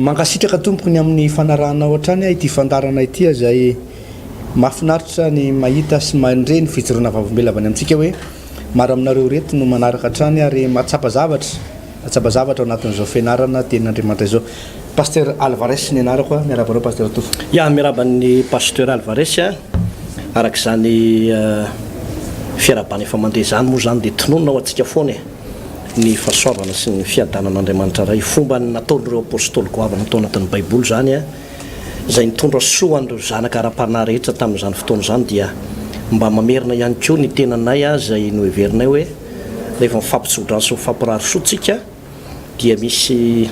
mankasitraka tompony amin'ny fanarahana ohatrany ity fandarana ity zay mahafinaritra ny mahita sy mandre ny fijoroana vavombela avy any amintsika hoe maro aminareo reto no manaraka hatrany ary mahatsapa zavatra ao anatin'izao fianarana tenin'Andriamanitra izao. Pasteur Alvarez ny anarako miaraba reo pasteur Tofo. Miaraban'ny pasteur Alvarez araka izany fiarabany efa mandeha zany moa zany dia tononona ao antsika foana ny fahasoavana sy ny fiadanan'Andriamanitra ray fomba nataon'ireo apôstôly goavana tao anatin'ny baiboly zany izay nitondra soa an'ireo zanaka ara-panahy rehetra tamin'izany fotoana izany dia mba mamerina ihany koa ny tenanay izay noheverinay hoe rehefa mifampitsodrano sy mifampirary soatsika dia misy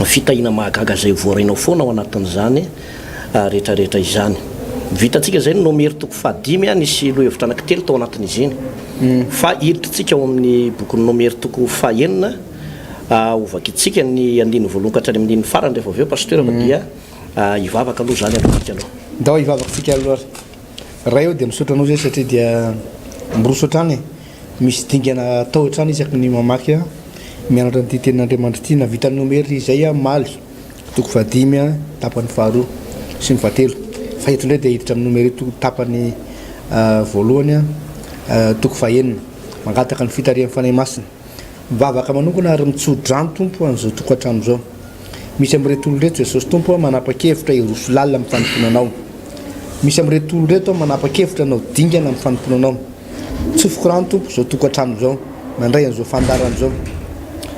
fitahina mahagaga izay voarainao foana ao anatin'izany rehetrarehetra izany. Vitantsika zay no nomery toko fahadimy nisy lohevitra anankitelo tao anatin'izy iny fa hiditrisika ao amin'ny bokyny nomery toko fahaenina ovakitsika ny andiny voalohany ka hatrany amin'ny farany rehefa avy eo pasteur fa dia ivavaka aloha zany alotsika aloha ndao ivavakantsika aloha ray eo dia misaotra anao zay satria dia miroso hatrany misy dingana tao hatrany isaky ny mamaky mianatra nyity tenin'Andriamanitra ity navita ny nomery izay maly toko fahadimy tapany faharoa sy ny fahatelo fa eto indray dia hiditra amin'ny nomery tapany voalohany toko fahaenina mangataka ny fitarihan'ny fanahy masina mivavaka manokana ary mitsodrano tompo an'izao tokantrano zao. Misy amin'ireto olo reto Jesosy tompo manapa-kevitra hiroso lalina amin'ny fanomponanao. Misy amin'ireto olo reto manapa-kevitra anao dingana amin'ny fanomponanao. Tsofoko rano tompo zao tokantrano zao mandray an'izao fandarana zao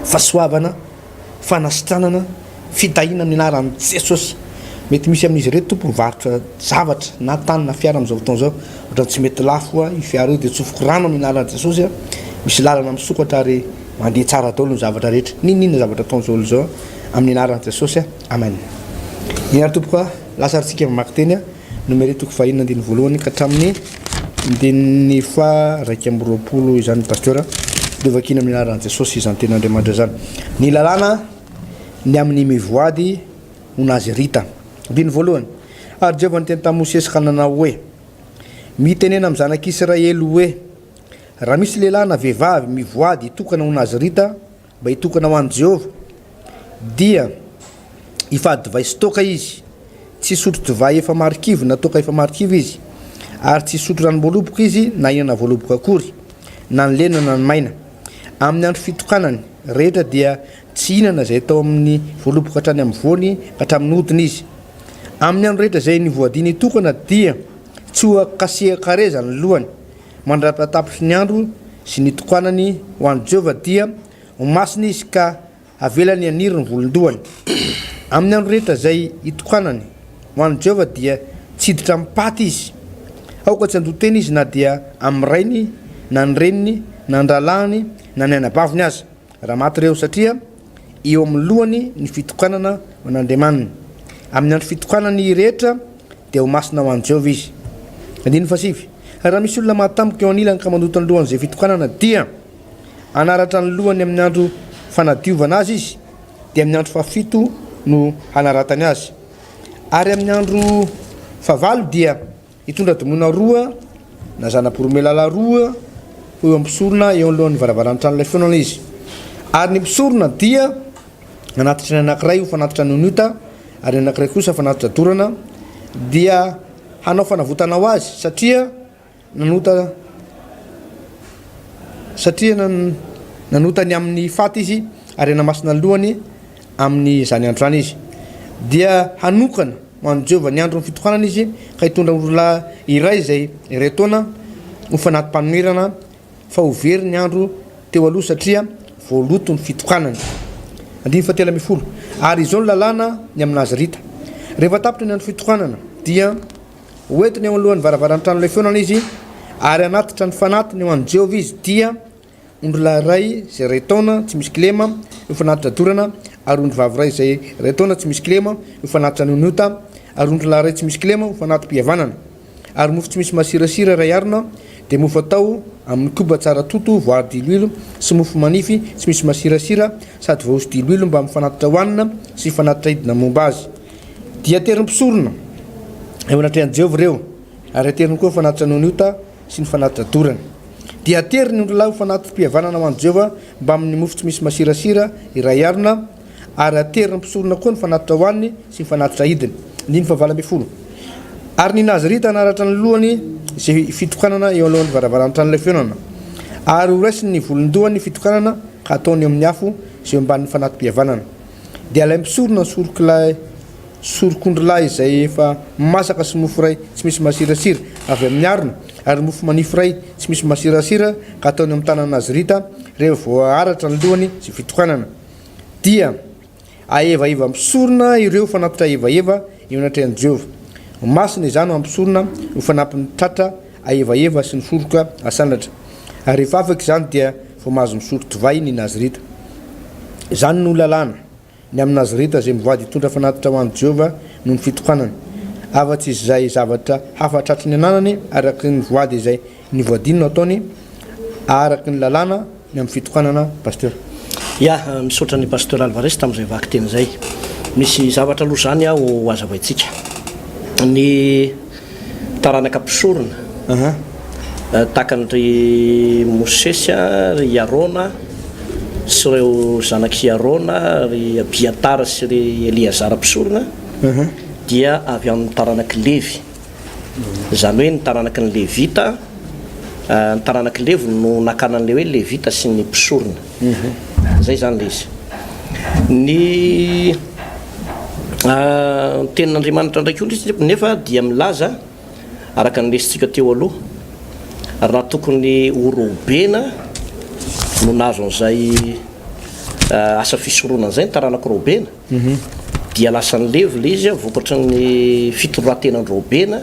fahasoavana fanasitranana fitahina amin'ny anaran'i Jesosy. Mety misy amin'izy reto tompo mivarotra zavatra na tany na fiara amin'izao fotoana zao ohatrany tsy mety lafo io fiara io dia tsofoko rano amin'ny anaran'i Jesosy misy lalana misokatra ary mandeha tsara daholo ny zavatra rehetra ninona zavatra ataon'izao olo zao amin'ny anaran'i Jesosy amen. Ny ary tompoka lasaritsika mamaky teny nomery toko fahaenina andiny voalohany ka hatramin'ny andiny raika amby roapolo izany pasteur dovakina amin'ny anaran'i Jesosy izany tenin'Andriamanitra zany. Ny lalàna ny amin'ny mivoady ho nazirita andiny voalohany ary Jehovah niteny tamin'i Mosesy ka nanao hoe mitenena amin'ny zanak'Israely hoe raha misy lehilahy na vehivavy mivoady hitokana ho nazirita mba hitokana ho an'i Jehovah dia hifady divay sy toaka izy tsy hisotro divay efa marikivy na toaka efa marikivy izy ary tsy hisotro ranom-boaloboka izy na ihinana voaloboka akory na ny lena na ny maina amin'ny andro fitokanany rehetra dia tsy hihinana izay tao amin'ny voaloboka hatrany amin'ny voany ka hatramin'ny hodiny izy. Amin'ny andro rehetra izay nivoadiny hitokana dia tsy ho kasehakare zany lohany mandrapatapitry ny andro sy nitokanany ho an'i Jehovah dia ho masina izy ka avelany aniry ny volondohany. Amin'ny andro rehetra izay hitokanany ho an'i Jehovah dia tsy hiditra amin'ny paty izy aoka tsy handoteny izy na dia amin'ny rainy na ny reniny na ny ralahany na ny anabaviny aza raha maty ireo satria eo amin'ny lohany ny fitokanana ho an'Andriamanina. Amin'ny andro fitokanany rehetra dia ho masina ho an'i Jehovah izy. Andiny fasivy raha misy olona mahatampoka eo anilany ka mandoto ny lohany izay fitokanana dia anaratra ny lohany amin'ny andro fanadiovana azy izy dia amin'ny andro fahafito no hanaratany azy ary amin'ny andro fahavalo dia hitondra domona roa na zanam-poromelala roa eo ampisorona eo alohan'ny varavaran'ny tranolay feonana izy ary ny mpisorona dia anatitra ny anankiray ho fanatitra ny onota ary ny anankiray kosa fanatitra dorana dia hanao fanavotana ho azy satria nanotany amin'ny faty izy ary namasina ny lohany amin'ny zany androany izy dia hanokana ho an'i Jehovah ny andro ny fitokanana izy ka hitondra olona iray izay retaona ho fanatim-panomerana fa ho very ny andro teo aloha satria voaloto ny fitokanany. Andiny fahatelo amby folo ary izao ny lalàna ny amin'ny nazirita rehefa tapitra ny andro fitokanana dia hoentiny eo alohan'ny varavaran'ny tranolay feonana izy ary anatitra ny fanatiny eo an'i Jehovah izy dia ondrola ray izay retaona tsy misy kilema ho fanatitra dorana ary ondro vavy ray izay retaona tsy misy kilema ho fanatitra ny onota ary ondrola ray tsy misy kilema ho fanatim-pihavanana ary mofo tsy misy masirasira ray arina dia mofo atao amin'ny koba tsara toto voary diloilo sy mofo manify tsy misy masirasira sady voaosy diloilo mba mifanatitra hoanina sy fanatitra hidina momba azy dia ateriny mpisorona eo anatrehan'i Jehovah reo ary ateriny koa fanatitra ny onota sy ny fanatitra dorana dia ateriny ondrolahy ho fanatim-pihavanana ho an'i Jehovah mba amin'ny mofo tsy misy masirasira iray arina ary aterina mpisorona koa ny fanatitra hoaniny sy ny fanatitra hidiny ndiny fa 20 ary ny nazirita anaratra ny lohany zay fitokanana eo alohan'ny varavarantranyilay fionana ary horaisiny ny volondohany fitokanana ka ataony amin'ny afo zay omban'ny fanatim-pihavanana dia ilay mpisorona ny sorokondrolahy izay efa masaka sy mofo ray tsy misy masirasira avy amin'ny arina ary mofo manifo ray tsy misy masirasira ka ataony amin'ny tanana nazirita rehefa voaaratra ny lohany sy fitokanana dia aevaiva mpisorona ireo fanapitra evaeva eo anatrehan'i Jehova masina izany ho ampisorona ho fanampin'ny tratra aevaeva sy ny soroka asandratra ary rehefa afaka izany dia vao mahazo misoro divay ny nazirita izany no lalàna ny amin'ny nazirita zay mivoady hitondra fanatitra ho an'i Jehova no ny fitokanana afa-tsy izay zavatra hafa tratry ny ananany araky ny voady izay ny voadinina ataony araky ny lalàna ny amin'ny fitokanana pasteur. Ya misaotra ny pasteur Alvarez tamin'izay vaky teny izay misy zavatra aloha zany aho hazavaintsika ny taranaka mpisorona takan'ry Mosesy ry Arona sy ireo zanaky Arona ry Abiatara sy ry Eliazara mpisorona dia avy amin'ny taranaky Levy zany hoe ny taranaky ny Levita ny taranaky Levy no nakanan'le hoe Levita sy ny mpisorona zay zany le izy ny tenin'Andriamanitra ndraiky olo izy nefa dia milaza araka ny lesitsika teo aloha raha tokony orobena no nazo an'izay asa fisoroana an'izay ny taranaky robena dia lasan'ny Levy le izy vokatry ny fitoroatenan'ny robena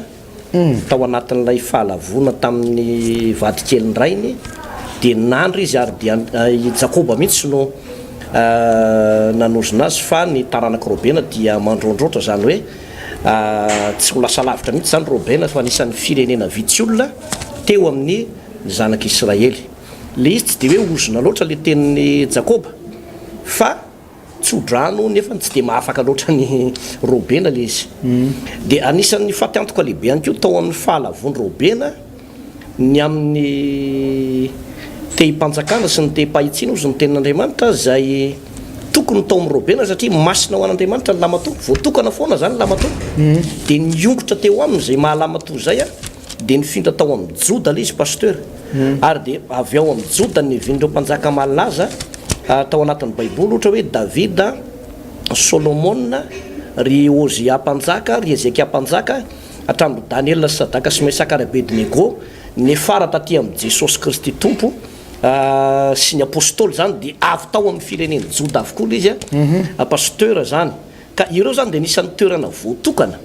tao anatin'ilay fahalavona tamin'ny vadikely rainy dia nandry izy ary dia Jakoba mihitsy no nanozona azy fa ny taranaky robena dia mandrondrotra zany hoe tsy ho lasa lavitra mihitsy zany robena fa anisan'ny firenena vitsy olona teo amin'ny zanak'Israely le izy tsy dia hoe ozona loatra le tenin'ny Jakoba fa tsodrano nefa tsy dia mahafaka loatra ny robena le izy dia anisan'ny fatiantoka lehibe ihany koa tao amin'ny fahalavony robena ny amin'ny tehim-panjakana sy ny tehim-pahitsina ozy ny tenin'Andriamanitra zay tokony tao amin'ny robena satria masina ho an'Andriamanitra ny lamatoa voatokana foana zany lamatoa dia niongotra teo aminy zay mahalamatoa zay dia nifindra tao amin'ny Joda le izy pasteur ary dia avy ao amin'ny Joda ny vin'ireo mpanjaka malaza tao anatin'ny baiboly ohatra hoe Davida, Solomona, ry Ozia mpanjaka, ry Ezekia mpanjaka hatramin'ny Daniel sy Sadaka sy Mesaka ary Abednego nefara taty amin'ny Jesosy Kristy tompo sy ny apôstôly zany dia avy tao amin'ny fireneny Joda avokoa le izy pasteur zany ka ireo zany dia nisan'ny toerana voatokana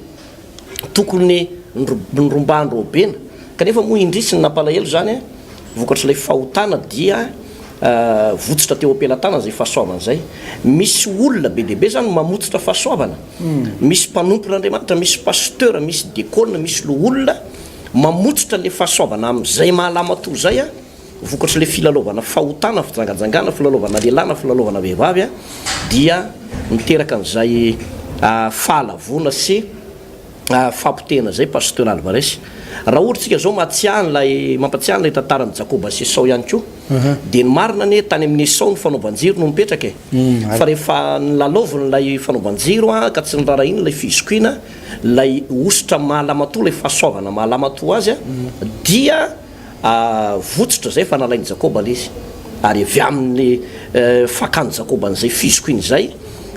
tokony nyrombahan'ny robena kanefa moa indrisy ny nampalahelo zany vokatry ilay fahotana dia votsotra teo am-pelatana zay fahasoavana zay misy olona be dehibe zany mamototra fahasoavana misy mpanompon'Andriamanitra misy pasteur misy diakôna misy loholona mamototra le fahasoavana amin'izay mahalamatoa zay vokatry le filalovana fahotana fijangajangana filalovana lelana filalovana vehivavy dia miteraka an'izay fahalavona sy fampitena zay pasteur Alvarez raha ohatritsika zao mampatsiahany lay tantaran'ny Jakoba sy Esau ihany koa dia ny marina ny tany amin'ny Esau ny fanaovan-jiro no mipetraka fa rehefa nylaloviny lay fanaovan-jiro ka tsy nirara iny lay fizokoina lay osotra mahalamatoa lay fahasoavana mahalamatoa azy dia votsotra zay fa nalain'ny Jakoba le izy ary avy amin'ny fakany Jakoba n'izay fizokoina izay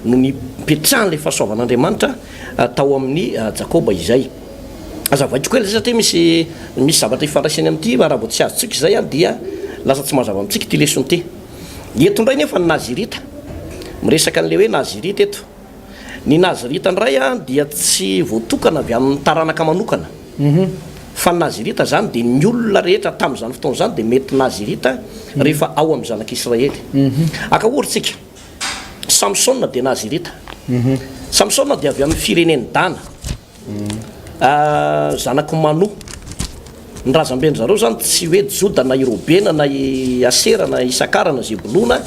no nipetrahany lay fahasoavan'Andriamanitra tao amin'ny Jakoba izay azavaiko koa satria misy zavatra ifandraisany amin'ity raha vao tsy azotsika izay dia lasa tsy mazava amintsika ty lesony ty eto indray nefa ny nazirita miresaka an'le hoe nazirita eto ny nazirita ndray dia tsy voatokana avy amin'ny taranaka manokana fa ny nazirita zany dia ny olona rehetra tamin'izany fotoana zany dia mety nazirita rehefa ao amin'ny zanak'Israely aka ohatritsika Samsona dia nazirita Samsona dia avy amin'ny fireneny Dana zanaky Manoa ny razambeny zareo zany tsy hoe Joda na Robena na Asera na Isakara na Zebulona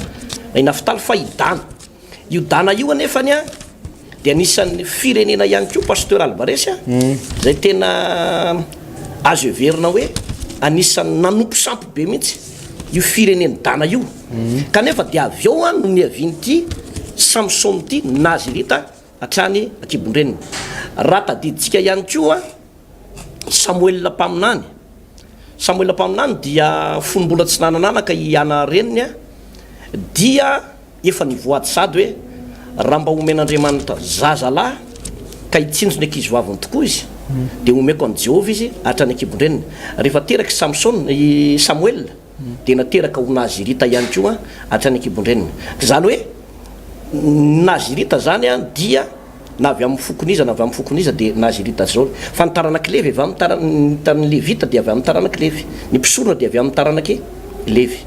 na Naftaly fa i Dana io Dana io anefany dia anisan'ny firenena ihany koa pasteur Alvarez zay tena azo heverina hoe anisan'ny nanompo sampy be mihitsy io fireneny Dana io kanefa dia avy eo no niavian'ity Samson ty Nazirita hatrany Akibondreniny. Raha tadiditsika ihany koa Samuel Paminany. Samuel Paminany dia fonimbola tsy nanananaka iana reniny dia efa nivoady sady hoe raha mba omen'Andriamanitra zazalahy ka hitsinjony ankizy vaviny tokoa izy dia omeko an Jehovah izy hatrany Akibondreniny. Rehefa teraka Samson Samuel dia nateraka ho Nazirita ihany koa hatrany Akibondreniny. Zany hoe Nazirita zany dia na avy amin'ny fokoniza na avy amin'ny fokoniza dia Nazirita zao. Fa ny taranaky Levy avy amin'ny taran'ny Levita dia avy amin'ny taranaky Levy, ny mpisorona dia avy amin'ny taranaky Levy.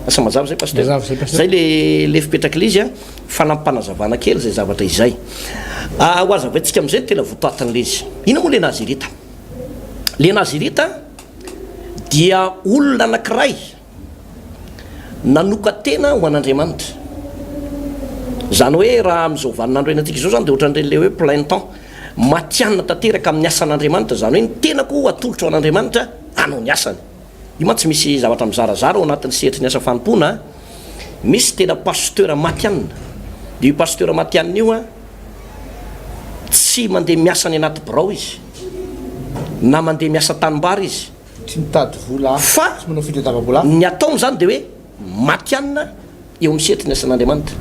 Asa mazava zay pasteur. Zay le fipetraky le izy fanampanazavana kely zay zavatra izay. Ho azavaintsika amin'izay tena votoatan'le izy. Ina moa le Nazirita? Le Nazirita dia olona anankiray nanoka tena ho an'Andriamanitra. Zany hoe raha amin'izao vaninandro eny antsika izao zany dia ohatran'ireny hoe plein temps matianina tanteraka amin'ny asan'Andriamanitra, zany hoe ny tenako atolotra ho an'Andriamanitra anao ny asany. Io ma tsy misy zavatra mizarazara ao anatin'ny sehatry ny asa fanompoana. Misy tena pasteur matianina, dia io pasteur matianina io tsy mandeha miasa any anaty birao izy na mandeha miasa tanimbary izy, tsy mitady vola fa tsy manao fitadiavam-bola. ny ataony zany dia hoe matianina eo amin'ny sehatry ny asan'Andriamanitra.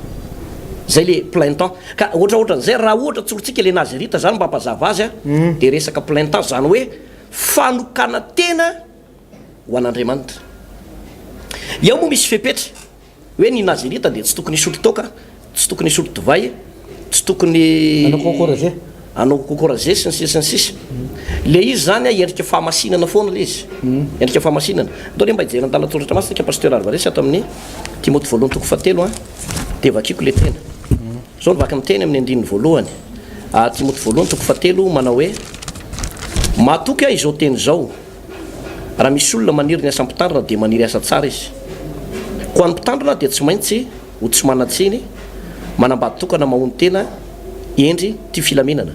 Zay le plein temps. Ka ohatran'izay raha ohatra tsorintsika le Nazirita zany mba hampazava azy dia resaka plein temps zany hoe fanokana tena ho an'Andriamanitra. Eo moa misy fepetra hoe ny Nazirita dia tsy tokony hisotro toka, tsy tokony hisotro divay, tsy tokony anao concouragé sy ny sisa sy ny sisa. Le izy zany endrika fahamasinana foana le izy, endrika fahamasinana. Ndao le mba hijery an-dalatsoratra masina pasteur Alvarez ato amin'ny Timothée voalohany toko fahatelo dia vakiko le tena. Zao nivaky amin'ny teny amin'ny andininy voalohany. Timothée voalohany toko fahatelo manao hoe matoky izao teny izao, raha misy olona maniry ny asa mpitandrina dia maniry asa tsara izy. Ko an'ny mpitandrina dia tsy maintsy ho tsy manatsiny, manambady tokana mahony tena, endry ty filamenana,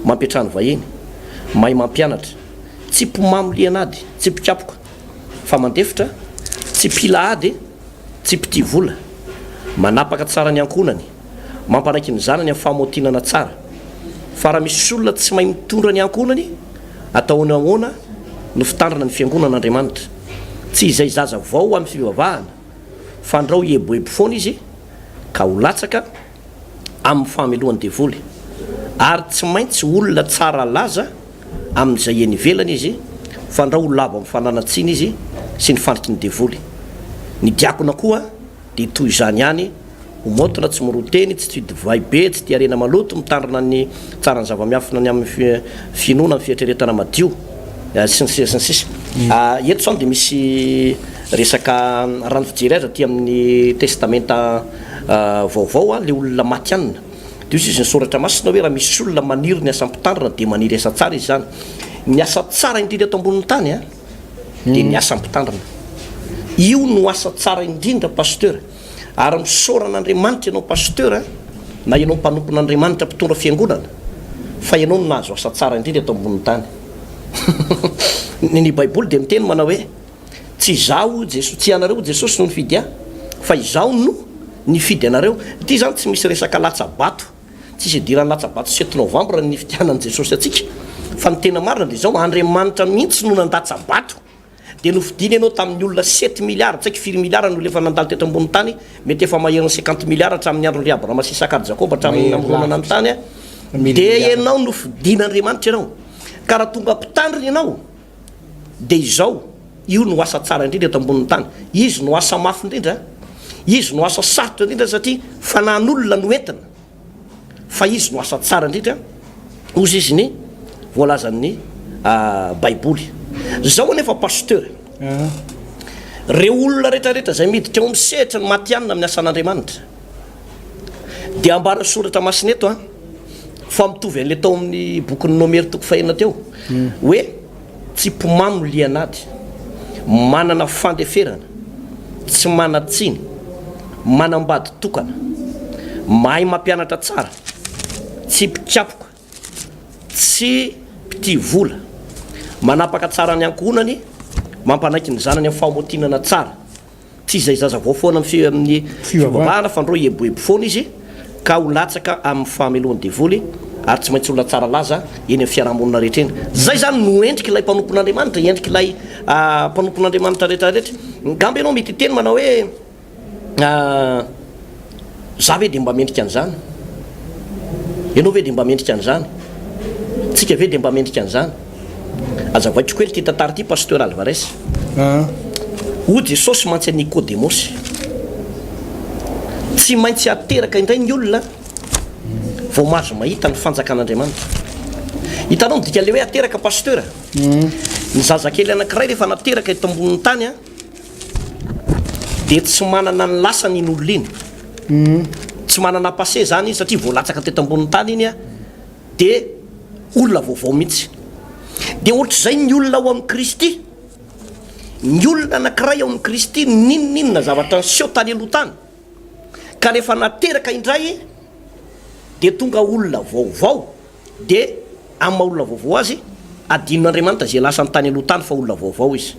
mampiatrano vahiny, mahay mampianatra, tsy mpomamo lianady, tsy mpikapoka, fa mandefitra, tsy mpila ady, tsy mpity vola, manapaka tsara ny ankonany, mampanaiky ny zanany amin'ny famotinana tsara. Fa raha misy olona tsy mahay mitondra ny ankonany, ataony ahoana no fitandrina ny fiangonan'Andriamanitra. Tsy izay zaza vao amin'ny fivavahana, fa andrao hieboebo foana izy ka ho latsaka amin'ny famelohany devoly, ary tsy maintsy olona tsara laza amin'izay eny ivelany izy, fa andrao ho lava amin'ny fananatsiny izy sy ny fandriky ny devoly. Ny diakona koa dia toy izany ihany, ho motona tsy moroteny, tsy tia divay be, tsy tia arena maloto, mitandrina ny tsara ny zava-miafina ny amin'ny finoana amin'ny fiatreretana madio sy ny sisa sy ny sisa. Eto zany dia misy resaka rano fijery azy aty amin'ny testamenta vaovao le olona matianina. Dia izy nisoratra masina hoe raha misy olona maniry ny asa mpitandrina dia maniry asa tsara izy zany. Ny asa tsara indrindra eto ambonin'ny tany dia ny asa mpitandrina. Io no asa tsara indrindra pasteur. Ary misoran'Andriamanitra ianao pasteur na ianao mpanompon'Andriamanitra mpitondra fiangonana, fa ianao no nahazo asa tsara indrindra eto ambonin'ny tany. Ny Baiboly dia miteny manao hoe tsy izaho tsy anareo Jesosy no nifidy ahy, fa izaho no nifidy anareo. Ty zany tsy misy resaka latsabato, tsy isy idiran'ny latsabato 7 novambra ny fidianan'i Jesosy atsika, fa ny tena marina dia izao Andriamanitra mihitsy no nandatsabato dia nofidiny ianao tamin'ny olona 7 milliards, tsy haiko 4 milliards no lefa nandalo teto ambony tany, mety efa maheriny 50 milliards hatramin'ny andron'ny Abrahama sy Isaka ary Jakoba hatramin'ny namoronana ny tany dia ianao nofidin'Andriamanitra ianao. Ka raha tonga mpitandrina ianao dia izao, io no asa tsara indrindra eto ambonin'ny tany. Izy no asa mafy indrindra, izy no asa sarotra indrindra satria fanan'olona no entina, fa izy no asa tsara indrindra ozy izy ny voalazan'ny Baiboly. Zao anefa pasteur, reo olona rehetrarehetra zay miditra eo amin'ny sehatra ny matianina amin'ny asan'Andriamanitra dia ambara soratra masina eto fa mitovy an'ilay tao amin'ny bokin'ny Nomera toko fahenina teo hoe tsy mpomamo lianady, manana fandeferana, tsy manatsiny, manambady tokana, mahay mampianatra tsara, tsy mpikapoka, tsy mpity vola, manapaka tsara ny ankonany, mampanaiky ny zanany amin'ny famotinana tsara. Tsy izay zaza vao foana amin'ny fivavahana fa andreo hieboebo foana izy ka ho latsaka amin'ny famelohan'ny devoly ary tsy maintsy olona tsara laza eny amin'ny fiarahamonina rehetra eny. Zay zany no endrika ilay mpanompon'Andriamanitra, endrika ilay mpanompon'Andriamanitra rehetrarehetra. Ngamby ianao mety hiteny manao hoe za ve de mba mendrika an'izany, ianao ve de mba mendrika an'izany, tsika ve de mba mendrika an'izany. Azavaitsiko hoe ty tantara ty pasteur Alvarez. O Jesosy mantsy Nicodémosy, tsy maintsy ateraka indray ny olona vao mahazo mahita ny fanjakan'Andriamanitra. Hitanao midika le hoe ateraka pasteur. Ny zazakely anankiray rehefa nateraka eto ambonin'ny tany a dia tsy manana ny lasany iny olona iny, tsy manana passé zany izy satria voalatsaka teto ambonin'ny tany iny a dia olona vaovao mihitsy. Dia ohatr'izay ny olona ao amin'ny Kristy, ny olona anankiray ao amin'ny Kristy ninninona zavatra niseho tany aloha tany, ka rehefa nateraka indray dia tonga olona vaovao. Dia amin'ny olona vaovao azy adinon'Andriamanitra zay lasa ny tany aloha tany fa olona vaovao izy.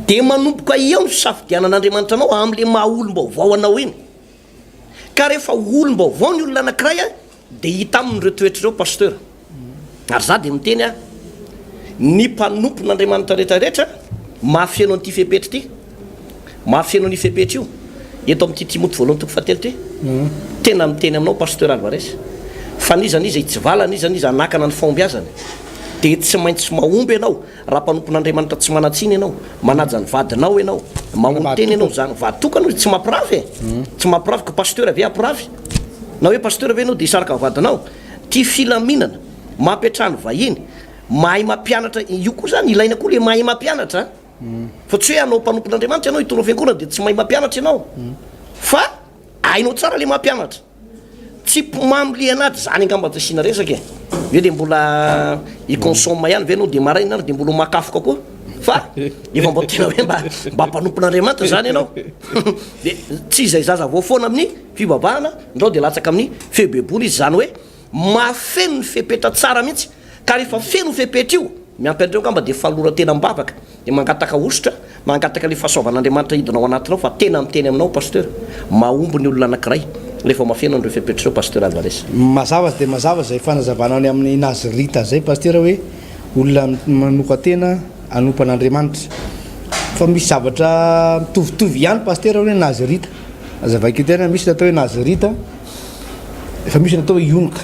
Dia manomboka eo ny safidianan'Andriamanitra anao amin'le maha olom-baovao anao iny. Ka rehefa olom-baovao ny olona anankiray a dia hita amin'ireo toetr'ireo pasteur. Ary za dia miteny a, ny mpanompon'Andriamanitra rehetrarehetra mahafieno an'ity fepetra ity, mahafieno an'io fepetra io eto amin'ity Timoty voalohany toko fahatelo ty. Tena miteny aminao pasteur Alvarez fa nizany izy hitsivala, nizany izy anakana ny fombiazany, dia tsy maintsy mahomby ianao raha mpanompon'Andriamanitra tsy manatsiny ianao, manaja ny vadinao ianao, mahomby teny ianao zany vady tokana izy tsy mampirafy tsy mampirafy ka pasteur ave ampirafy na hoe pasteur ave ianao dia hisaraka vadinao. Ty filaminana mampiatrany vahiny, mahay mampianatra, io koa zany ilaina koa le mahay mampianatra, fa tsy hoe anao mpanompon'Andriamanitra ianao hitonao fiangonana dia tsy mahay mampianatra ianao, fa hainao tsara le mampianatra. Tsy mamle anaty zany angamba tasina resaka ve dia mbola iconsomme ihany ve anao dia maraina ary dia mbola makafoka koa, fa efa mba tena hoe mba mpanompon'Andriamanitra zany ianao. Dia tsy izay zaza vao foana amin'ny fivavahana ndao dia latsaka amin'ny fehibeboly izy, zany hoe mahafeno ny fepetra tsara mihitsy. Ka rehefa feno fepetra io miampy andreo ngamba dia falora tena mibavaka, dia mangataka ositra, mangataka le fahasoavan'Andriamanitra hidinao anatinao, fa tena miteny aminao pasteur mahomby ny olona anankiray rehefa mafeno andreo fepetra ireo pasteur Alvarez. Mazava dia mazava zay fanazavana any amin'ny Nazarita zay pasteur hoe olona manoka tena anompan'Andriamanitra, fa misy zavatra mitovitovy ihany pasteur hoe Nazarita azavaiko tena, misy natao hoe Nazarita efa misy natao hoe ionika.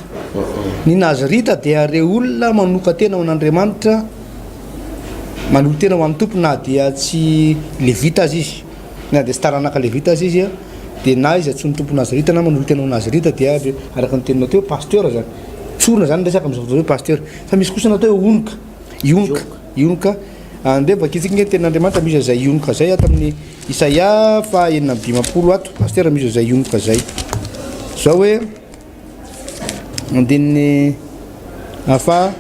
Ny Nazarita dia reo olona manoka tena ho an'Andriamanitra, manoka tena ho an'ny tompo, na dia tsy levita azy izy, na dia tsy taranaka levita azy izy a, dia na izy tsy ny tompo Nazarita na manoka tena ho Nazarita dia araka ny teninao teo pasteur zany, tsorona zany resaka amin'izao hoe pasteur. Fa misy kosa natao hoe onika, ionika andeha vakitsika ny tenin'Andriamanitra misy zay ionika zay ato amin'ny Isaia 4:50 ato pasteur misy zay ionika zay zao hoe andininy afa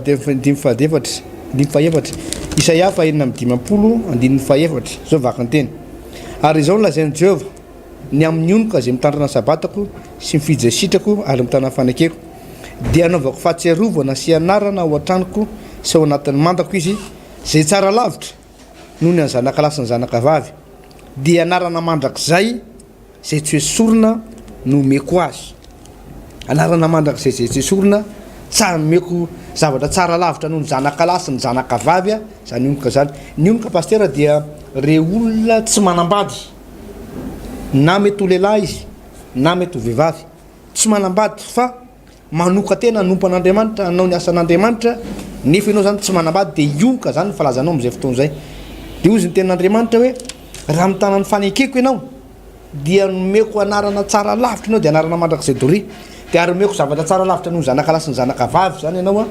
dimy fahaefatra Isaia 4:50 andininy fahaefatra zao vaky ny teny. Ary izao no lazain'i Jehova, ny amin'ny onika zay mitandrina sabatako sy mifidy zay sitrako ary mitana fanekeko, dia anaovako fahatsiarovana sy anarana ao an-tranoko sy ao anatin'ny mandako izy zay tsara lavitra noho ny zanaka lahy sy ny zanaka vavy, dia anarana mandrakizay zay tsy hoe sorona no omeko azy. Anarana mandrakizay zay tsy hoe sorona tsara nomeko zavatra tsara lavitra noho ny zanaka lahy sy ny zanaka vavy a, zany onika zany. Ny onika pasteur dia reo olona tsy manambady, na mety ho lehilahy izy na mety ho vehivavy, tsy manambady fa manoka tena anompan'Andriamanitra, anao ny asan'Andriamanitra nefa ianao zany tsy manambady, dia ionika zany falazanao amin'izay fotoana zay. Dia ozy ny tenin'Andriamanitra hoe raha mitana ny fanekeko ianao dia nomeko anarana tsara lavitra ianao, dia anarana mandrakizay dory, dia ary nomeko zavatra tsara lavitra noho ny zanaka lahy sy ny zanaka vavy zany ianao a,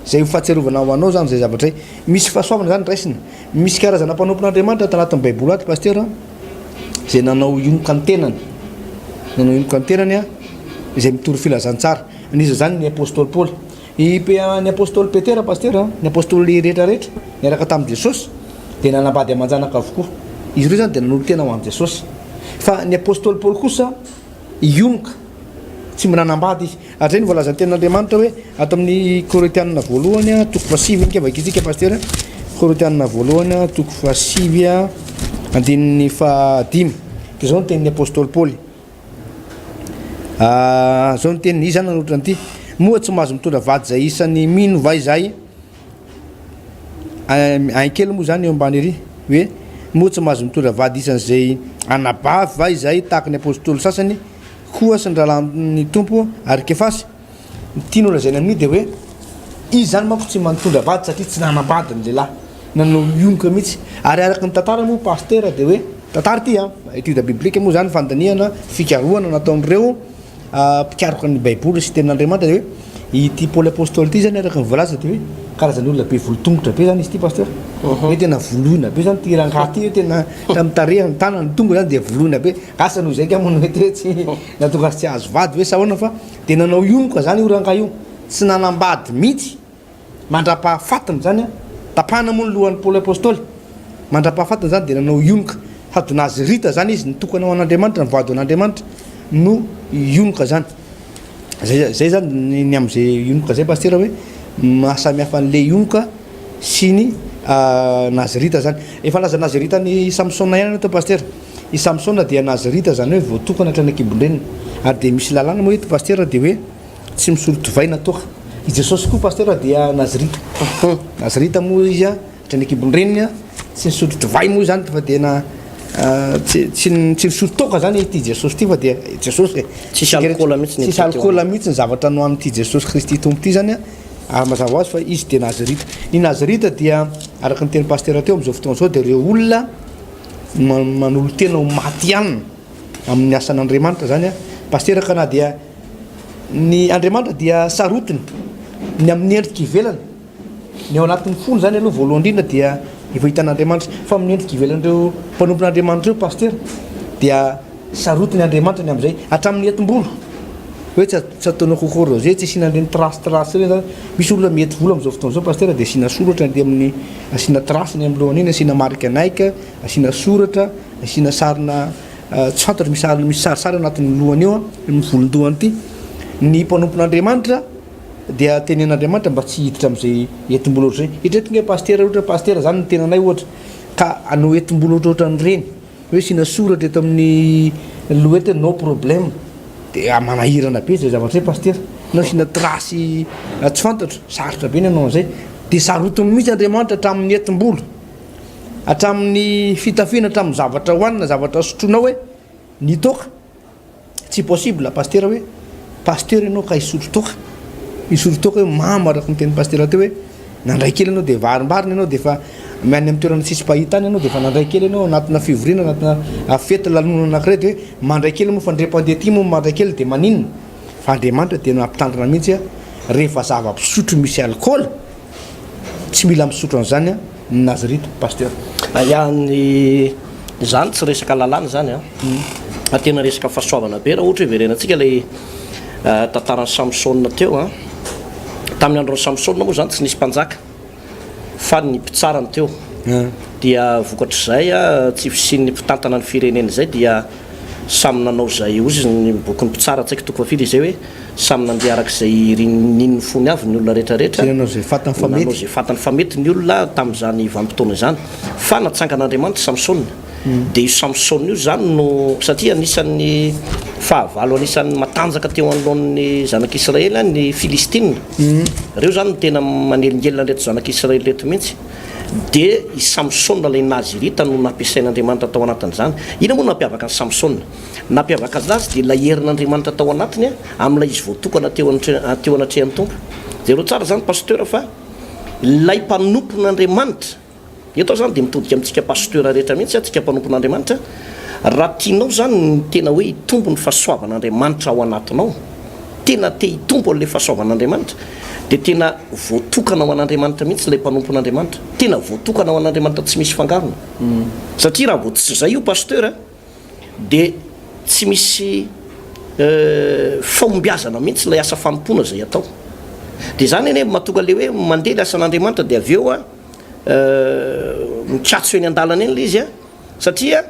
zay ho fahatsiarovana ho anao zany zay zavatra zay. Misy fahasoavana zany raisina, misy karazana mpanompon'Andriamanitra tanatin'ny baiboly ato pasteur zay nanao ionika ny tenany, nanao ionika ny tenany a, zay mitory filazantsara. Niza zany ny apôstôly Paoly, ny apôstôly Petera pasteur, ny apôstôly rehetrarehetra niaraka tamin'i Jesosy dia nanambady aman-janaka avokoa, izy ireo zany dia nanolo tena ho an'i Jesosy. Fa ny apôstôly Paoly kosa ionika, tsy manambady izy. Ary zay ny voalazan'ny tenin'Andriamanitra hoe ato amin'ny Korintianina voalohany a toko 7 ny vakitsika pasteur, Korintianina voalohany toko 7 andininy 5 izao ny tenin'ny apôstôly Paoly. zao ny teny izy zany nanotra an'ity moa tsy mahazo mitondra vady zay isan'ny mino vai zay ankely moa zany eo ambany ery hoe moa tsy mahazo mitondra vady isan'izay anabavy vai zay tahaka ny apôstôly sasany koa sy ny rahalan'ny tompo ary kefasy tiany olazainy amin'io de hoe izy zany manko tsy manotondra vady satria tsy nanambady ny lehilahy nanao ionoka mihitsy ary araky ny tantara moa paster de hoe tantara ty étude biblique moa zany fandaniana fikarohana nataon'ireo mpikaroka ny baiboly sy tenin'Andriamanitra de hoe ity Paoly apôstôly ty zany araky ny voalaza de hoe karazany olona be volotongotra be zany izy ty pasteur hoe tena voloina be zany ty rangaha ty hoe tena tam'y tarehany tanany tongo zany de voloina be asa noho zay ka mono mety hoe tsy natonga tsy azo vady hoe sahoana fa de nanao ionoka zany io rangaha io tsy nanambady mihitsy mandra-pahafatiny zany tapahana moa ny lohan'ny Paoly apôstôly mandra-pahafatiny zany de nanao ionoka sady nazirita zany izy nitokana ao an'Andriamanitra ny vady an'Andriamanitra no ionoka zany zay zany ny am'izay ionoka zay pasteur hoe mahasamihafa an'le ionoka sy ny nazirita zany efa laza nazirita ny Samsona ihany to pasteur i Samsona dia nazirita zany hoe voatokana hatrany an-kibon-dreniny ary de misy lalàna moa eto pasteur de hoe tsy misoroto vaina toka i Jesosy koa pasteur dia nazirita nazirita moa izy hatrany an-kibon-dreniny tsy misoroto vai moa zany fa tena tsy misoroto toka zany ty Jesosy ty fa dia Jesosy tsisy alcool mihitsy tsisy alcool mihitsy ny zavatra no amin'ity Jesosy Kristy tompo ty zany mazava ho azy fa izy de nazirita ny nazirita dia araky ny teny pasteur teo am'izao fotoana zao de reo olona manolo tena ho maty ihany amin'ny asan'Andriamanitra zany pasteur ka na dia ny Andriamanitra dia sarotiny ny amin'ny endrika ivelany ny ao anatin'ny fony zany aloha voalohany indrindra dia efa hitan'Andriamanitra fa amin'ny endrika ivelan'ireo mpanompon'Andriamanitra reo pasteur dia sarotiny Andriamanitra ny am'izay hatramin'ny etim-bolo hoe tsy ataonao coco rosé tsy asianan'ireny trace reny zany misy olona mety vola am'izao fotoana zao pasteur de asiana soratra de amin'ny asiana trace ny am'lohany iny asiana marika naika asiana soratra asiana sarina tsy fantatra misy sarisary anatin'ny lohany eo amin'ny volondohany ity ny mpanompon'Andriamanitra dia tenen'Andriamanitra mba tsy hiditra am'izay etim-bolo ohatra zay hitretika pasteur ohatra pasteur zany ny tenanay ohatra ka anao etim-bolo ohatra n'ireny hoe asiana soratra eto amin'ny lohety no problème de manahirana be zay zavatra zay pasteur nao asiana trasy tsy fantatra sarotra be ny anao an'izay de sarotiny mihitsy Andriamanitra hatramin'ny etim-bolo hatramin'ny fitafiana hatramin'ny zavatra hoanina zavatra sotronao hoe ny toka tsy possible pasteur hoe pasteur ianao ka hisotro toka hisotro toka hoe mamo araky ny teny pasteur teo hoe nandray kely ianao de varimbarina ianao de fa miany amin'ny toerana tsisy pahitany ianao de fa nandray kely ianao anatina fivoriana anatina fety lanonana anankiray de hoe mandray kely moa fa ndrem-pandeha ty moa mandray kely de maninona fa Andriamanitra de nampitandrina mihitsy rehefa zava-pisotro misy alcool tsy mila misotro an'izany ny nazirita pasteur ihany zany tsy resaka lalàna zany tena resaka fahasoavana be raha ohatra hoe verenantsika lay tantaran'ny Samsona teo tamin'ny andron'ny Samsona moa zany tsy nisy mpanjaka fa ny mpitsarany teo dia vokatr'izay tsy fisian'ny mpitantana ny firenena zay dia samy nanao zay ozy ny bokyny mpitsara tsy haiko toko fa firy zay hoe samy nandeha arak'izay ninny fony avy ny olona rehetrarehetra nanao zay fatany fa mety ny olona tamin'izany vanim-potoana zany fa natsangan'Andriamanitra Samsona de io Samsona io zany no satria anisan'ny fahavalo anisan'ny matanjaka teo anoloan'ny zanak'Israely ny Filistina reo zany tena manelingelina reto zanak'Israely reto mihitsy de i Samsona lay nazirita no nampiasain'Andriamanitra tao anatin'izany ina moa nampiavaka ny Samsona nampiavaka azy de la herin'Andriamanitra tao anatiny amin'ilay izy voatokana teo anatrehan'ny tompo zero tsara zany pasteur fa lay mpanompon'Andriamanitra eto zany de mitodika amintsika pasteur rehetra mihitsy atsika mpanompon'Andriamanitra raha tianao zany ny tena hoe hitombo ny fahasoavan'Andriamanitra ao anatinao tena te hitombo an'le fahasoavan'Andriamanitra de tena voatokana ao an'Andriamanitra mihitsy lay mpanompon'Andriamanitra tena voatokana ao an'Andriamanitra tsy misy fangarona satria raha vao tsy zay io pasteur de tsy misy fahombiazana mihitsy lay asa fanompona zay atao de zany eny mahatonga le hoe mandeha le asan'Andriamanitra de avy eo mikatso eny an-dalana eny le izy satria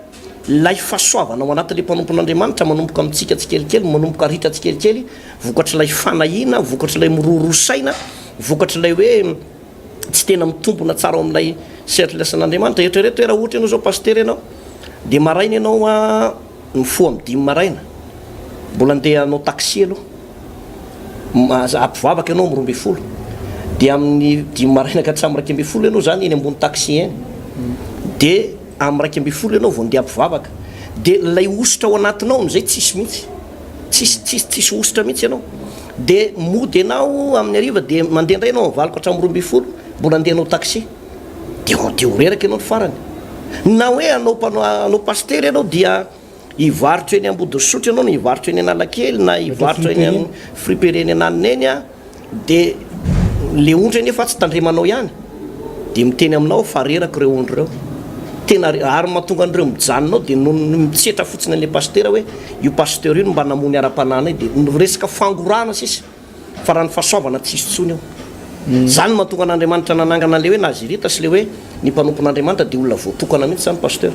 lay fahasoavana ao anatin'le mpanompon'Andriamanitra manomboka amintsika tsikelikely manomboka ritra tsikelikely vokatra lay fanahina vokatra lay mirorosaina vokatra lay hoe tsy tena mitombona tsara ao amin'ilay sehatry le asan'Andriamanitra eritrereto hoe raha ohatra ianao zao pasteur ianao de maraina ianao mifoha amin'ny 5 maraina mbola andeha anao taxi aloha ampivavaka ianao am'roa amby folo de amin'ny 5 maraina ka hatramy 2 amby folo ianao zany eny ambony taxi eny de amin'ny 2 amby folo ianao vao andeha ampivavaka de lay ositra ao anatinao am'izay tsisy mihitsy tsisy ositra mihitsy ianao de mody anao amin'ny ariva de mandeha indray ianao avaliko hatramy 2 amby folo mbola andehanao taxi de oreraka ianao ny farany na hoe anao paster ianao dia ivarotra eny Ambodisotro ianao na ivarotra eny Analakely na ivarotra eny amin'ny fripereny ananiny eny a de le ondry eny efa tsy tandremanao ihany de miteny aminao fa reraka ireo ondry reo tena ary mahatonga an'ireo mijanonao de no mitsetra fotsiny an'le paster hoe io paster io no mba namony ara-panana de resaka fangorana sisy fa raha ny fahasoavana tsisy tsony eo zany mahatonga an'Andriamanitra nanangana le hoe nazirita sy le hoe ny mpanompon'Andriamanitra de olona voatokana mihitsy zany paster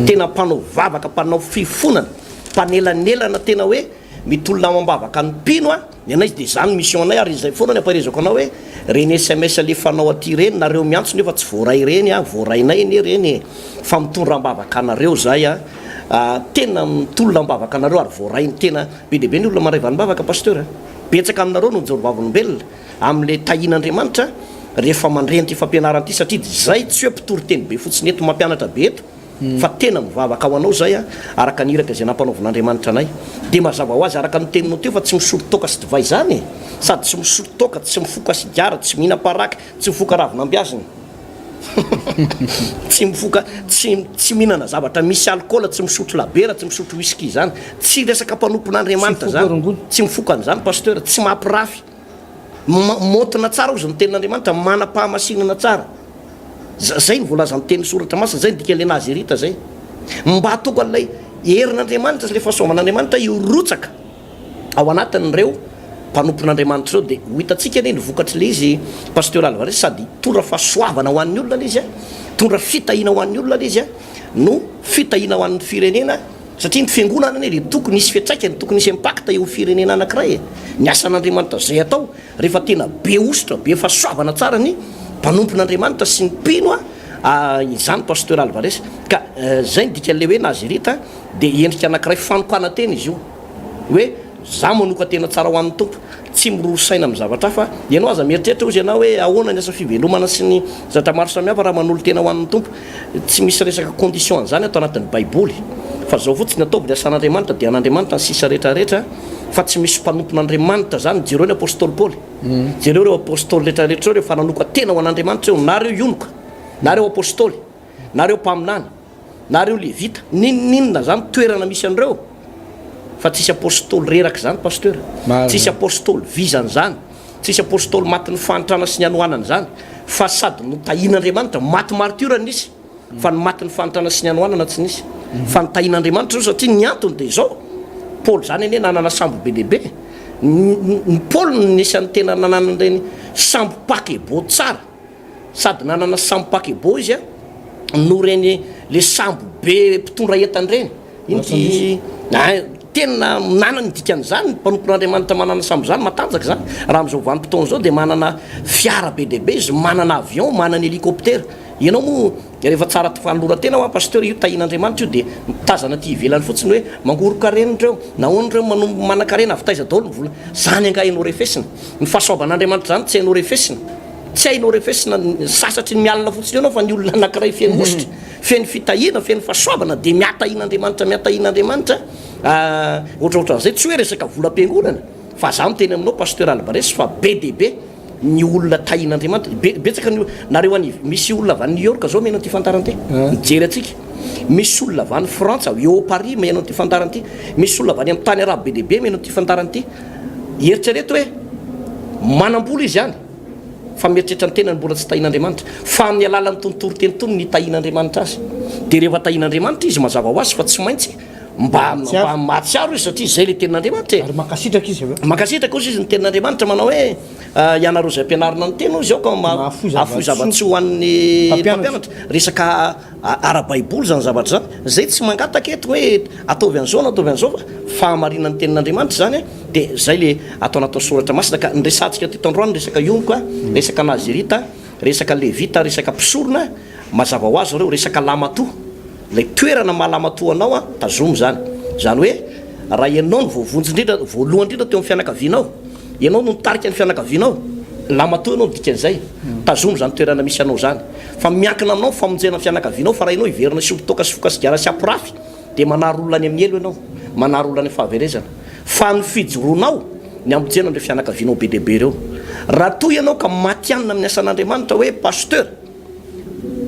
tena mpanao vavaka mpanao fifonana mpanelanelana tena hoe mitolona mambavaka ny mpino a ny anay de zany mission anay ary izay foana ny ampairezako anao hoe reny SMS le fanao aty reny nareo miantso nefa tsy voaray reny a voarainay eny reny fa mitondra mbavaka anareo zay a tena mitolona mbavaka anareo ary voarainy tena be deaibe ny olona maray vanimbavaka paster betsaka aminareo no njorobavolombelona am'le tahin'Andriamanitra rehefa mandreny ty fampianarana ty satria zay tsy hoe mpitory teny be fotsiny eto mampianatra be eto fa tena mivavaka ao anao zay a araka niraka zay nampanaovan'Andriamanitra anay de mazava ho azy araka ny teninao teo fa tsy misoro toka sy divay zany sady tsy misoro toka tsy mifoka sigara tsy mihina-paraky tsy mifoka ravinambiazina tsy mifoka tsy mihinana zavatra misy alcool tsy misotro labera tsy misotro whisky zany tsy resaka mpanompon'Andriamanitra zany tsy mifoka an'izany paster tsy mampirafy motina tsara ozy ny tenin'Andriamanitra manam-pahamasinana tsara zay ny voalaza ny teny soratra masina zay ny dika le nazirita zay mba atoko an'ilay herin'Andriamanitra sy le fahasoavan'Andriamanitra irotsaka ao anatin'ireo mpanompon'Andriamanitra reo de ho hitatsika anie ny vokatry le izy paster Alvarez sady tondra fahasoavana ho an'ny olona le izy a tondra fitahina ho an'ny olona le izy a no fitahina ho an'ny firenena satria ny fiangonana anie le tokony isy fiatraikany tokony isy impacte eo firenena anankiray ny asan'Andriamanitra zay atao rehefa tena be ositra be fahasoavana tsara ny mpanompon'Andriamanitra sy ny mpino a izany paster Alvarez ka zay ny dika le hoe nazirita de endrika anankiray fanokana tena izy io hoe za manoka tena tsara ho an'ny tompo tsy mirorosaina amin'ny zavatra fa ianao aza mieritreritra ozy ianao hoe ahoana ny asa fivelomana sy ny zavatra maro samihafa raha manolo tena ho an'ny tompo tsy misy resaka condition an'izany atao anatin'ny baiboly fa zao fotsiny ataovy le asan'Andriamanitra de an'Andriamanitra ny sisa rehetrarehetra fa tsy misy mpanompon'Andriamanitra zany jereo ny apôstôly Paoly jereo reo apôstôly rehetrarehetra reo fa nanoka tena ho an'Andriamanitra eo nareo ionoka nareo apôstôly nareo mpaminany nareo levita ninona zany toerana misy an'ireo fa tsisy apôstôly reraka zany paster tsisy apôstôly vizany zany tsisy apôstôly maty ny fanitrana sy ny anoanany zany fa sady no tahin'Andriamanitra maty martiora nisy fa ny maty ny fanitrana sy ny anoanana tsy nisy fa ny tahin'Andriamanitra zao satria ny antony de zao Paoly zany anie nanana sambo be deaibe ny Paoly nisy any tena nanana reny sambo paquebo tsara sady nanana sambo paquebo izy a no reny le sambo be mpitondra entany reny tena nanana ny dikan'izany mpanompon'Andriamanitra manana sambo zany matanjaka zany raha am'izao vanim-potoana zao de manana fiara be deaibe izy manana avion manana hélicoptère ianao moa rehefa tsara fanolora-tena ho paster io tahin'Andriamanitra io de mitazana ty ivelany fotsiny hoe mangoro-karenindreo nahoan'ireo mana-karena avy taiza daholo mivola zany anga hainao refesina ny fahasoavan'Andriamanitra zany tsy hainao refesina tsy hainao refesina sasatry ny mialina fotsiny anao fa ny olona anankiray feno ositra feno fitahina feno fahasoavana de miatahin'Andriamanitra ohatraohatran'izay tsy hoe resaka volam-piangonana fa za miteny aminao paster Alvarez fa be deaibe ny olona tahin'Andriamanitra betsaka nareo any misy olona avy New York zao miheno an'ity fantarany ty mijery atsika misy olona avy any Frantsa eo Paris miheno an'ity fantarany ty misy olona avy any amin'ny tany arabe be deaibe miheno an'ity fantarany ty eritrereto hoe manam-bola izy any fa mieritreritra ny tenany mbola tsy tahin'Andriamanitra fa amin'ny alalan'ny tontory teny tony ny tahin'Andriamanitra azy de rehefa tahin'Andriamanitra izy mazava ho azy fa tsy maintsy mba mahatsiaro izy satria zay le tenin'Andriamanitra ary makasitraka izy makasitraka ozy izy ny tenin'Andriamanitra manao hoe ianareo zay ampianarina ny teny ozy ao ka afoy zavatsy ho an'ny mpampianatra resaka ara-baiboly zany zavatra zany zay tsy mangataka eto hoe ataovy an'izao na ataovy an'izao fa fahamarinana ny tenin'Andriamanitra zany de zay le atao anatin'ny soratra masina ka nresantsika ty tandroany resaka ionoka resaka nazirita resaka levita resaka mpisorona mazava ho azy reo resaka lamatoa lay toerana mahalamatoa anao a tazomo zany hoe raha ianao ny voavonjy indrindra voalohany indrindra teo amin'ny fianakavianao ianao no nitarika ny fianakavianao la matoa ianao dikan'izay tazomy zany toerana misy anao zany fa miankina aminao famonjena fianakavianao fa raha ianao iverina sy otoka sy fokasigara sy apirafy dia manary olona any amin'ny elo ianao manary olona any fahaverezana fa ny fijoroanao ny amonjena nireo fianakavianao be dehibe reo raha toa ianao ka matianina amin'ny asan'Andriamanitra hoe pasteur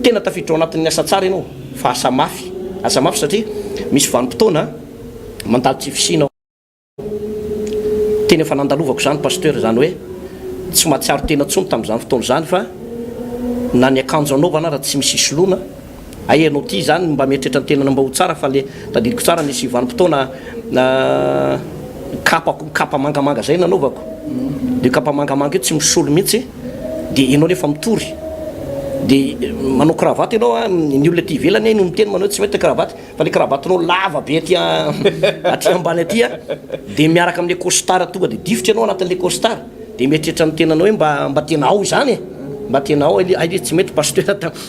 tena tafiditra ao anatin'ny asa tsara ianao fa asa mafy satria misy vanim-potoana mandalo tsy fisinao tena efa nandalovako zany pasteur zany hoe tsy mahatsiaro tena tsony tamin'izany fotoana zany fa na ny akanjo anaovana raha tsy misy isoloana aenao ty zany mba mieritreritra ny tenana mba ho tsara fa le tadidiko tsara nisy vanim-potoana kapa mangamanga zay nanaovako de kapa mangamanga io tsy misolo mihitsy de ianao nefa mitory de manao cravatte ianao ny olona ty ivelany no miteny manao tsy mety cravatte fa le cravatenao lava be aty aty ambany aty de miaraka amin'le costard tonga de difitra ianao anatin'le costard de mieritreritra ny tenanao hoe mba tena ao zany mba tena ao ay tsy mety pasteur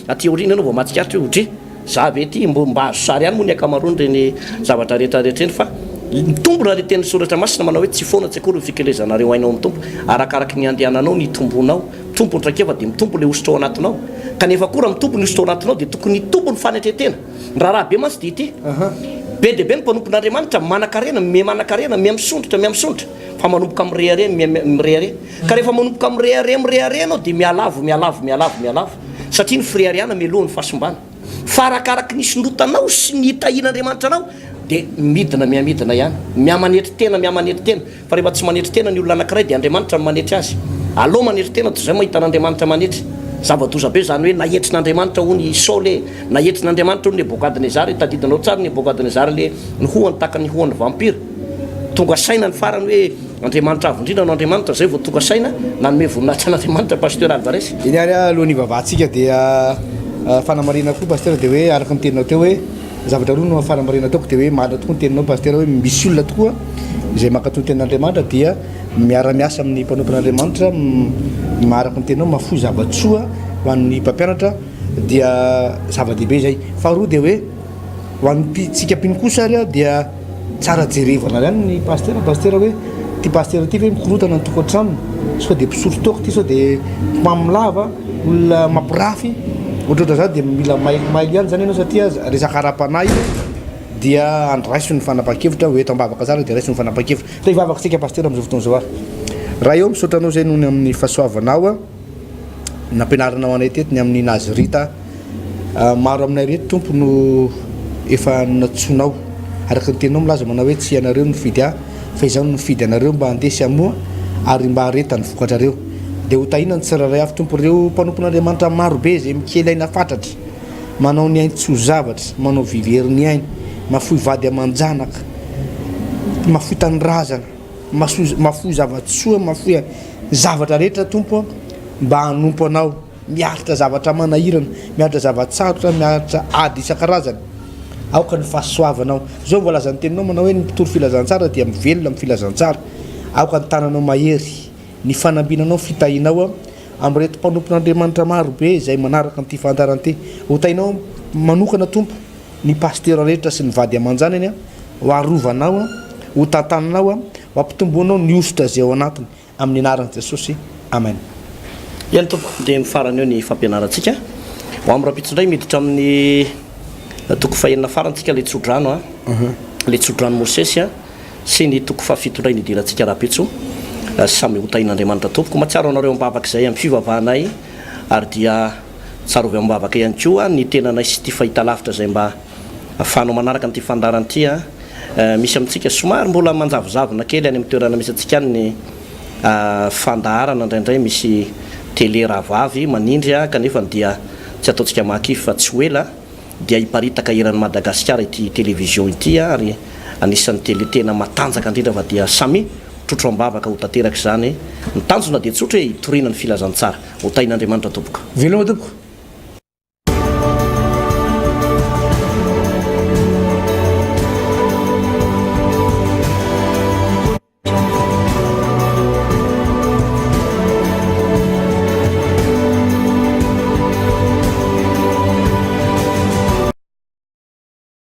aty aorina ianao vao matsikaritra otry za be ty mba azo sary ihany moa ny akamarony reny zavatra rehetrarehetra eny fa mitombona le teny soratra masina manao hoe tsy foana tsy akory fikelezanareo ainao amin'ny tompo arakaraky ny andehananao ny tombonao tompo ndraikeva de mitombo le ositra ao anatinao kanefa koa mitombo ny ositra ao anatinao de tokony tombo ny fanetretena raha be matsy de ity be de be ny mpanompon'Andriamanitra manan-karena misondrotra fa manomboka mirehare mirehare ka rehefa manomboka mirehare anao de mialavo satria ny frihariana melohany fahasombana fa arakaraky ny isondrotanao sy ny hitahin'Andriamanitra anao de midina ihany miamanetry tena fa rehefa tsy manetry tena ny olona anankiray de Andriamanitra manetry azy aloha manetry tena toy zay mahita n'Andriamanitra manetry zava-doza be zany hoe nahetrin'Andriamanitra hony Saoly nahetrin'Andriamanitra hony Nebukadnezara tadidinao tsara ny Nebukadnezara le ny hohany taka ny hohany vampira tonga saina ny farany hoe Andriamanitra avindrina no Andriamanitra zay vao tonga saina nanome voninahitra n'Andriamanitra pasteur Alvarez iny ary alohan'ny ivavahantsika dia fanamarina koa pasteur de hoe araka ny teninao teo hoe zavatra roa no fanamarina ataoko de hoe marina tokoa ny teninao pasteur hoe misy olona tokoa izay mankatony tenin'Andriamanitra dia miara-miasa amin'ny mpanompon'Andriamanitra maharaka ny teninao mafoy zavatsoa ho an'ny mpampianatra dia zava-dehibe zay faharoa de hoe ho an'ny tsika mpiny kosa ary dia tsara jerevana ihany ny pasteur hoe ty pasteur ty hoe mikorotana ny tokantrano sao de mpisotro toko ty sao de mamilava olona mampirafy ohatroatra zany de mila maily ihany zany ianao satria resaka ara-panahy dia andraiso ny fanapa-kevitra hoe tambavaka zara de raiso ny fanapa-kevitra ta ivavaka tsika pasteur am'izao fotoana zao ary raha eo misotranao zay nohony amin'ny fahasoavanao nampianaranao anay teto ny amin'ny nazirita maro aminay reto tompo no efa natsonao araka ny tenao milaza manao hoe tsy ianareo nifidy fa izao no nifidy anareo mba andesy amoa ary mba areta ny vokatrareo de ho tahina ny tsiraray avy tompo reo mpanompon'Andriamanitra marobe zay mikelaina fatratra manao ny ainy tsy ho zavatra manao viverin'ny ainy mafoy vady aman-janaka mafoy tanyrazana mafoy zavatsoa mafoy zavatra rehetra tompo mba hanompo anao miaritra zavatra manahirana miaritra zavatsarotra miaritra ady isan-karazany aoka ny fahasoavanao zao voalazany teninao manao hoe ny mpitory filazantsara dia mivelona amin'ny filazantsara aoka ny tananao mahery ny fanambinanao fitahinao am'reto mpanompon'Andriamanitra marobe zay manaraka n'ity fantarany ty ho tainao manokana tompo ny pasteur rehetra sy ny vady aman-janany ho arovanao ho tantananao ho ampitomboanao ny ositra zay ao anatiny amin'ny anaran'i Jesosy amen iany tompo de mifarany eo ny fampianarantsika ho amin'ny rapitsindray miditra amin'ny toko fahenina farantsika le tsodrano le tsodrano Mosesy sy ny toko fahafitondray ny idirantsika rapitso samy hotahin'Andriamanitra tompoko matsiaro anareo ambavaka zay amin'ny fivavahanay ary dia tsara ovy ambavaka ihany koa ny tenanay sy ty fahita lavitra zay mba ahafahanao manaraka n'ity fandaran'ity misy amintsika somary mbola manjavozavona kely any amin'ny toerana misy antsika ny fandaharana indraindray misy télé ravavy manindry kanefa dia tsy ataontsika mahakify fa tsy hoela dia hiparitaka eran'ny Madagasikara ity télévision ity ary anisan'ny télé tena matanjaka indrindra fa dia samy trotro ambavaka ho tanteraka zany ny tanjona de tsotra hoe hitoriana ny filazantsara ho tahin'Andriamanitra tompoko veloma tompoko